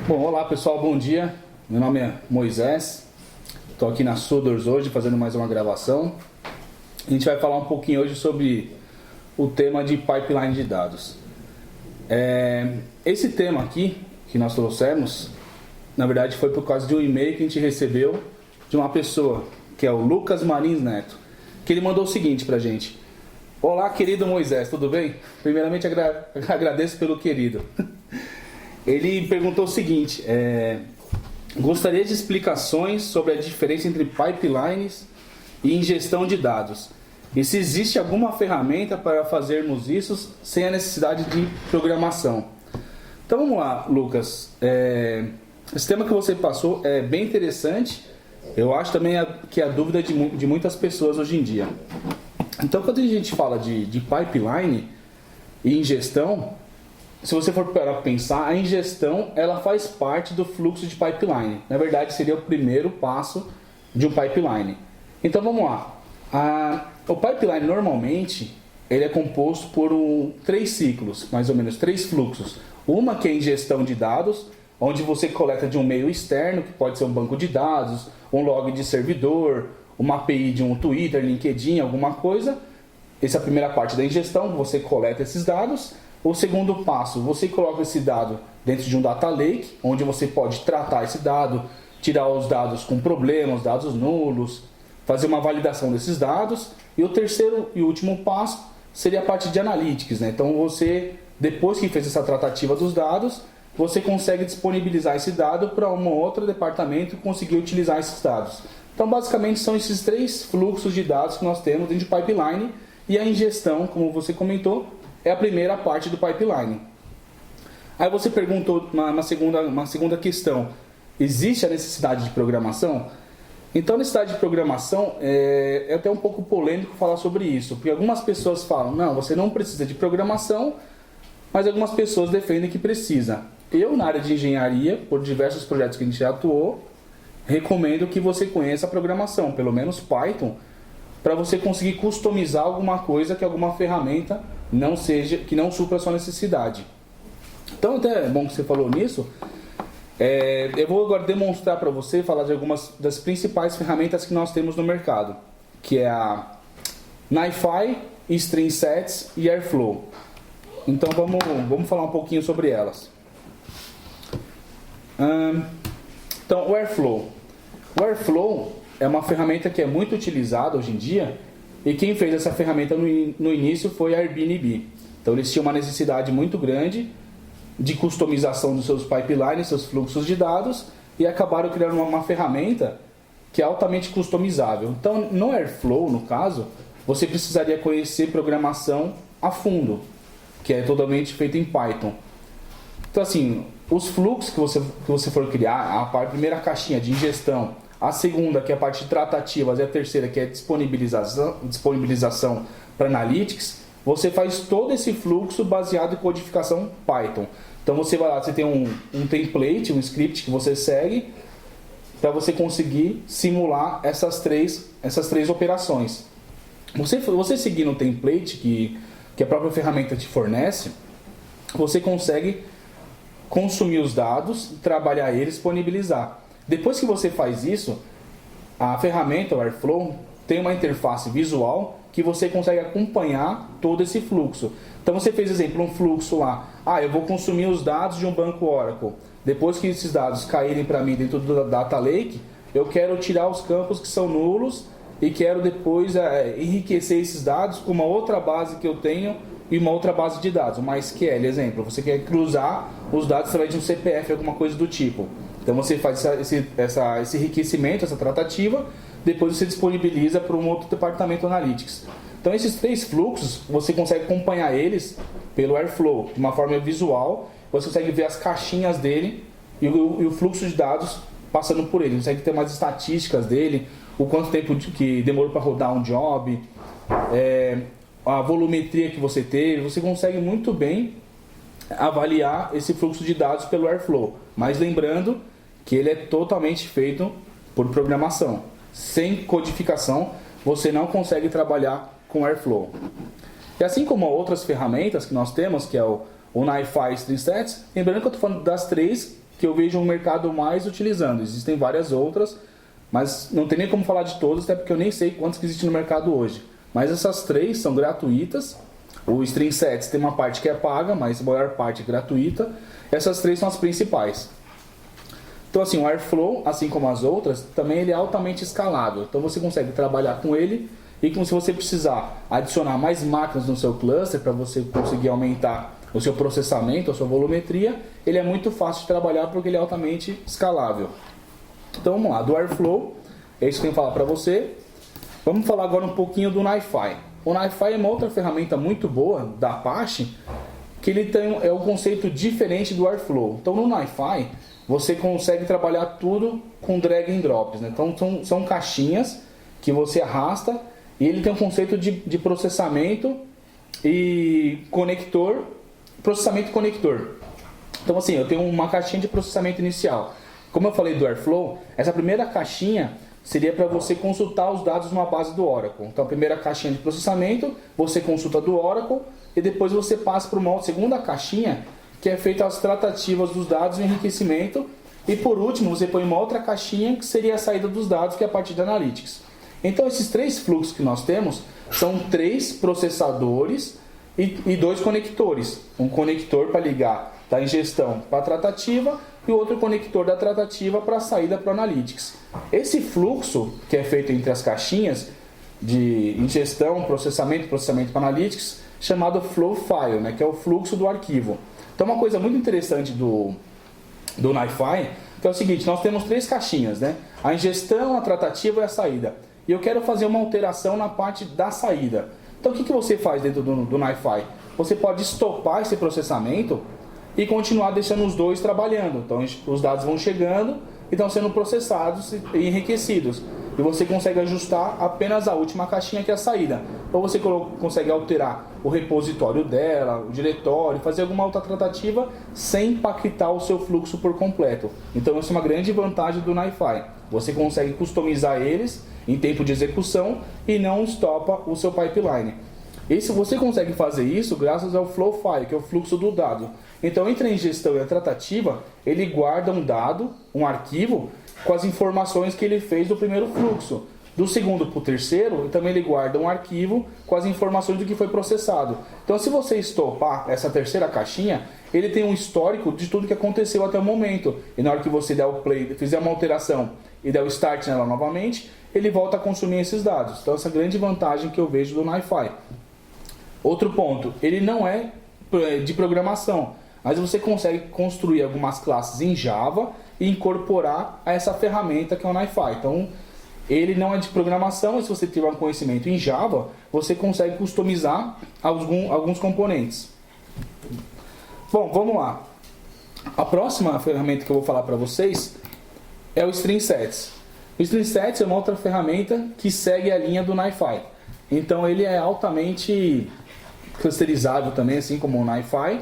Bom, olá pessoal, bom dia. Meu nome é Moisés. Estou aqui na Sudors hoje fazendo mais uma gravação. A gente vai falar um pouquinho hoje sobre o tema de pipeline de dados. Esse tema aqui que nós trouxemos, na verdade foi por causa de um e-mail que a gente recebeu de uma pessoa, que é o Lucas Marins Neto, que ele mandou o seguinte pra gente: olá querido Moisés, tudo bem? Primeiramente agradeço pelo querido. Ele perguntou o seguinte: gostaria de explicações sobre a diferença entre pipelines e ingestão de dados, e se existe alguma ferramenta para fazermos isso sem a necessidade de programação. Então vamos lá, Lucas. Esse tema que você passou é bem interessante. Eu acho também que é a dúvida de muitas pessoas hoje em dia. Então, quando a gente fala de pipeline e ingestão, se você for para pensar, a ingestão ela faz parte do fluxo de pipeline. Na verdade, seria o primeiro passo de um pipeline. Então, vamos lá. O pipeline, normalmente, ele é composto por três ciclos, mais ou menos, três fluxos. Uma que é a ingestão de dados, onde você coleta de um meio externo, que pode ser um banco de dados, um log de servidor, uma API de um Twitter, LinkedIn, alguma coisa. Essa é a primeira parte da ingestão, você coleta esses dados. O segundo passo, você coloca esse dado dentro de um data lake, onde você pode tratar esse dado, tirar os dados com problemas, dados nulos, fazer uma validação desses dados. E o terceiro e último passo seria a parte de analytics, né? Então você, depois que fez essa tratativa dos dados, você consegue disponibilizar esse dado para um outro departamento e conseguir utilizar esses dados. Então basicamente são esses três fluxos de dados que nós temos dentro de pipeline, e a ingestão, como você comentou, é a primeira parte do pipeline. Aí você perguntou uma segunda questão: existe a necessidade de programação? Então a necessidade de programação é até um pouco polêmico falar sobre isso, porque algumas pessoas falam, não, você não precisa de programação, mas algumas pessoas defendem que precisa. Eu, na área de engenharia, por diversos projetos que a gente já atuou, recomendo que você conheça a programação, pelo menos Python, para você conseguir customizar alguma coisa que alguma ferramenta que não supra a sua necessidade. Então até é bom que você falou nisso. Eu vou agora demonstrar para você, falar de algumas das principais ferramentas que nós temos no mercado, que é a NiFi, StreamSets e Airflow. Então vamos falar um pouquinho sobre elas. Então o Airflow. O Airflow é uma ferramenta que é muito utilizada hoje em dia, e quem fez essa ferramenta no início foi a Airbnb. Então eles tinham uma necessidade muito grande de customização dos seus pipelines, seus fluxos de dados, e acabaram criando uma ferramenta que é altamente customizável. Então no Airflow, no caso, você precisaria conhecer programação a fundo, que é totalmente feito em Python. Então assim, os fluxos que você for criar, a primeira caixinha de ingestão, a segunda, que é a parte de tratativas, e a terceira, que é disponibilização para Analytics, você faz todo esse fluxo baseado em codificação Python. Então você vai lá, você tem um template, um script que você segue para você conseguir simular essas três operações. Você seguindo o template que a própria ferramenta te fornece, você consegue consumir os dados, trabalhar eles, disponibilizar. Depois que você faz isso, a ferramenta, o Airflow, tem uma interface visual que você consegue acompanhar todo esse fluxo. Então você fez, exemplo, um fluxo lá. Eu vou consumir os dados de um banco Oracle. Depois que esses dados caírem para mim dentro do Data Lake, eu quero tirar os campos que são nulos e quero depois enriquecer esses dados com uma outra base que eu tenho e uma outra base de dados, uma SQL, exemplo. Você quer cruzar os dados através de um CPF, alguma coisa do tipo. Então você faz esse enriquecimento, essa tratativa, depois você disponibiliza para um outro departamento Analytics. Então esses três fluxos, você consegue acompanhar eles pelo Airflow, de uma forma visual, você consegue ver as caixinhas dele e o fluxo de dados passando por ele. Você consegue ter umas estatísticas dele, o quanto tempo que demorou para rodar um job, a volumetria que você teve, você consegue muito bem avaliar esse fluxo de dados pelo Airflow. Mas lembrando que ele é totalmente feito por programação. Sem codificação, você não consegue trabalhar com Airflow. E assim como outras ferramentas que nós temos, que é o NiFi, StreamSets, lembrando que eu estou falando das três que eu vejo um mercado mais utilizando. Existem várias outras, mas não tem nem como falar de todas, até porque eu nem sei quantas que existem no mercado hoje. Mas essas 3 são gratuitas. O StreamSets tem uma parte que é paga, mas a maior parte é gratuita. Essas 3 são as principais. Então assim, o Airflow, assim como as outras, também ele é altamente escalável. Então você consegue trabalhar com ele e como se você precisar adicionar mais máquinas no seu cluster para você conseguir aumentar o seu processamento, a sua volumetria, ele é muito fácil de trabalhar porque ele é altamente escalável. Então vamos lá, do Airflow, é isso que eu tenho que falar para você. Vamos falar agora um pouquinho do NiFi. O NiFi é uma outra ferramenta muito boa da Apache, que ele tem um conceito diferente do Airflow. Então no NiFi você consegue trabalhar tudo com drag and drops, né? Então são caixinhas que você arrasta e ele tem um conceito de processamento e conector, processamento e conector. Então assim, eu tenho uma caixinha de processamento inicial. Como eu falei do Airflow, essa primeira caixinha seria para você consultar os dados numa base do Oracle. Então a primeira caixinha de processamento, você consulta do Oracle e depois você passa para uma segunda caixinha que é feita as tratativas dos dados e enriquecimento. E por último, você põe uma outra caixinha que seria a saída dos dados, que é a parte de Analytics. Então esses 3 fluxos que nós temos são 3 processadores e 2 conectores. Um conector para ligar da ingestão para a tratativa e outro conector da tratativa para a saída para o Analytics. Esse fluxo que é feito entre as caixinhas de ingestão, processamento para Analytics, chamado Flow File, né, que é o fluxo do arquivo. Então uma coisa muito interessante do NiFi que é o seguinte, nós temos 3 caixinhas, né? A ingestão, a tratativa e a saída. E eu quero fazer uma alteração na parte da saída. Então o que você faz dentro do NiFi? Você pode estopar esse processamento e continuar deixando os 2 trabalhando. Então os dados vão chegando e estão sendo processados e enriquecidos. E você consegue ajustar apenas a última caixinha, que é a saída. Ou você consegue alterar o repositório dela, o diretório, fazer alguma outra tratativa sem impactar o seu fluxo por completo. Então essa é uma grande vantagem do NiFi. Você consegue customizar eles em tempo de execução e não estopa o seu pipeline. E se você consegue fazer isso graças ao Flow File, que é o fluxo do dado. Então entre a ingestão e a tratativa, ele guarda um dado, um arquivo, com as informações que ele fez do primeiro fluxo. Do segundo para o terceiro, e também ele guarda um arquivo com as informações do que foi processado. Então se você estopar essa terceira caixinha, ele tem um histórico de tudo que aconteceu até o momento. E na hora que você der o play, fizer uma alteração e der o start nela novamente, ele volta a consumir esses dados. Então essa é a grande vantagem que eu vejo do NiFi. Outro ponto, ele não é de programação, mas você consegue construir algumas classes em Java e incorporar a essa ferramenta que é o NiFi. Então, ele não é de programação, e se você tiver um conhecimento em Java, você consegue customizar alguns componentes. Bom, vamos lá. A próxima ferramenta que eu vou falar para vocês é o StreamSets. O StreamSets é uma outra ferramenta que segue a linha do NiFi. Então, ele é altamente clusterizado também, assim como o NiFi.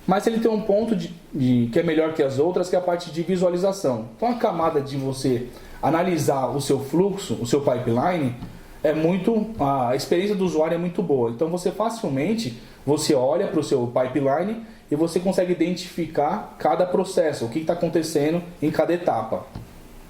Mas ele tem um ponto que é melhor que as outras, que é a parte de visualização. Então a camada de você analisar o seu fluxo, o seu pipeline, a experiência do usuário é muito boa. Então você facilmente olha para o seu pipeline e você consegue identificar cada processo, o que está acontecendo em cada etapa.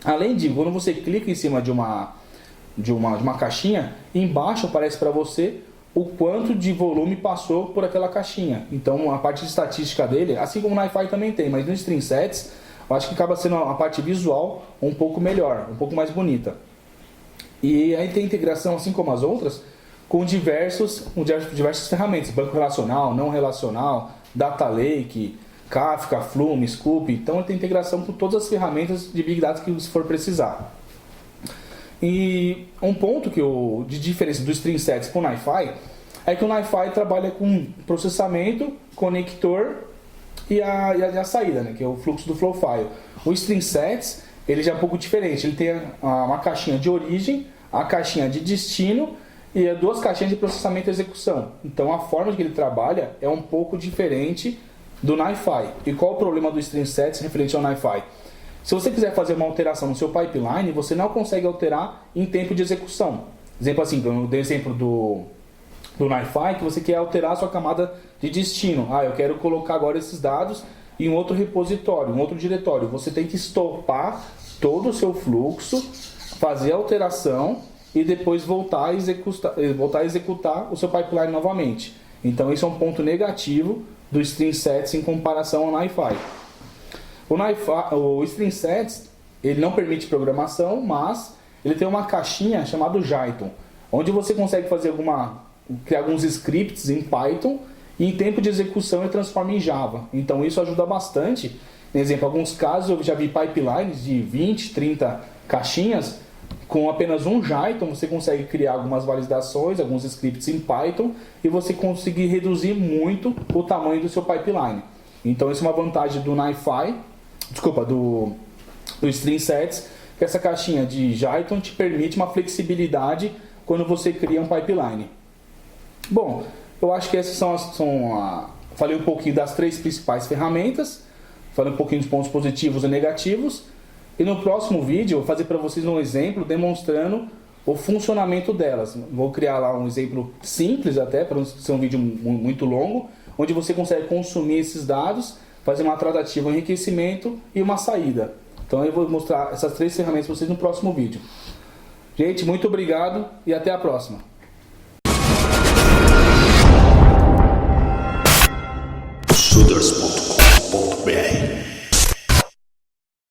Além disso, quando você clica em cima de uma caixinha, embaixo aparece para você o quanto de volume passou por aquela caixinha. Então a parte de estatística dele, assim como o NiFi também tem, mas no StreamSets eu acho que acaba sendo a parte visual um pouco melhor, um pouco mais bonita. E aí tem integração, assim como as outras, com diversas ferramentas, banco relacional, não relacional, Data Lake, Kafka, Flume, Scoop. Então ele tem integração com todas as ferramentas de Big Data que você for precisar. E um ponto de diferença do StreamSets para o NiFi é que o NiFi trabalha com processamento, conector e a saída, né, que é o fluxo do Flow File. O StreamSets ele já é um pouco diferente, ele tem uma caixinha de origem, a caixinha de destino e 2 caixinhas de processamento e execução. Então a forma que ele trabalha é um pouco diferente do NiFi. E qual o problema do StreamSets referente ao NiFi? Se você quiser fazer uma alteração no seu pipeline, você não consegue alterar em tempo de execução. Exemplo assim, eu dei exemplo do NiFi, que você quer alterar a sua camada de destino. Eu quero colocar agora esses dados em outro repositório, em outro diretório. Você tem que estopar todo o seu fluxo, fazer a alteração e depois voltar a executar o seu pipeline novamente. Então isso é um ponto negativo do StreamSets em comparação ao NiFi. O StreamSets ele não permite programação, mas ele tem uma caixinha chamada Jython, onde você consegue criar alguns scripts em Python e em tempo de execução ele transforma em Java. Então isso ajuda bastante. Por exemplo, em alguns casos eu já vi pipelines de 20, 30 caixinhas. Com apenas um Jython você consegue criar algumas validações, alguns scripts em Python e você conseguir reduzir muito o tamanho do seu pipeline. Então isso é uma vantagem do do StreamSets, que essa caixinha de Jython te permite uma flexibilidade quando você cria um pipeline. Bom, eu acho que essas falei um pouquinho das 3 principais ferramentas, falei um pouquinho dos pontos positivos e negativos. E no próximo vídeo eu vou fazer para vocês um exemplo demonstrando o funcionamento delas. Vou criar lá um exemplo simples até, para não ser um vídeo muito longo, onde você consegue consumir esses dados, fazer uma tratativa, um enriquecimento e uma saída. Então eu vou mostrar essas 3 ferramentas para vocês no próximo vídeo. Gente, muito obrigado e até a próxima. Suders.com.br